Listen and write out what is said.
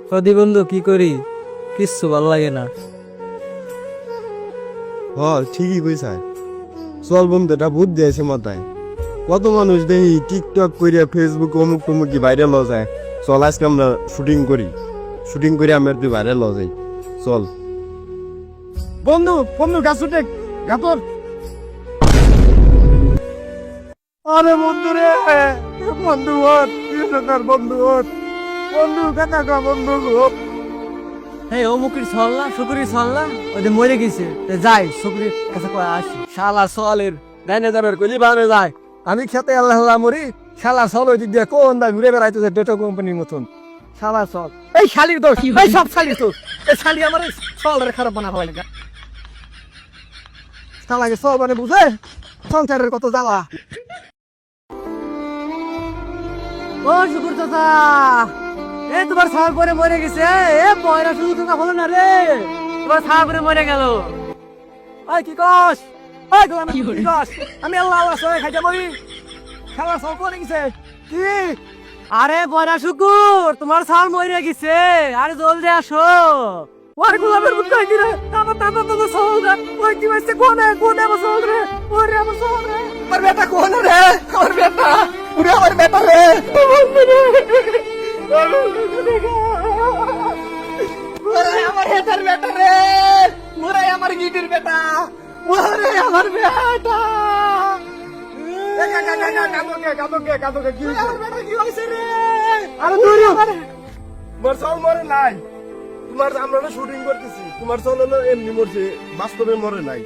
সদি বন্ধু কি করি, কিচ্ছু ভালো লাগে না। ঠিকই কইছে। চল বন্ধু, এটা বুদ্ধি আছে মাথায়। কত মানুষ দেখি টিকটক করিয়া ফেসবুক অমুক টমুক কি ভাইরাল হয়ে যায়। চল আজকে আমরা শুটিং করি, শুটিং করে আমরা তুই ভাইরাল হয়ে যাই। চল বন্ধু, বন্ধু গাছ উঠে গাতর। আরে বন্ধু রে, বন্ধু ওঠ, বন্ধু ওঠ, বন্ধু কথা কা বন্ধু। এই অমুকের ছল না, শুকুরির ছল না, ওদের মরে গেছে। যাই শুকুরির কাছে কয়ে আসি। শালা সলের ডাইনে যাবে কইলি বানে যায়। আমি খেতে আল্লাহ মরি, শালা সল ওই দিক দিয়ে কোন দা ঘুরে বেড়াইতেছে ডেটো কোম্পানির মতন। শালা সল, এই শালির দোষ, এই সব শালির দোষ। এই শালি আমার সলের খারাপ বানা হয় না। শালাকে সল মানে বুঝে সংসারের কত জ্বালা। ও শুকুর চাচা, এ তোমার ছাগল পরে মরে গেছে। এ পয়রা শুধু তো হলো না রে, তোমার ছাগল পরে মরে গেল। এই কি কস, এই গোলাম কি কস? আমি আল্লাহ আল্লাহ সবাই খাইতে বলি। শালা সল করে গেছে কি? আরে পয়রা শুকুর, তোমার ছাগল মরে গেছে। আরে জলদি আসো। ওই গোলামের মুখ কই দিরে, আমার দাদা তো সল রে। ওই কি হইছে কোনে কোনে আমার সল রে, ওরে আমার সল রে। আমার বেটা কোনে রে, আমার বেটা, ওরে আমার বেটা রে। ওরে আমার হেতার বেটা রে, ওরে আমার গিটির বেটা, ওরে আমার বেটা। কাদোকে কি হইছে? আমার বেটা কি হইছে রে? আরে তুই মোর সল মরে নাই। তোমার আমরা শুটিং করতেছি, তোমার চল এমনি মরছে, বাস্তবে মরে নাই।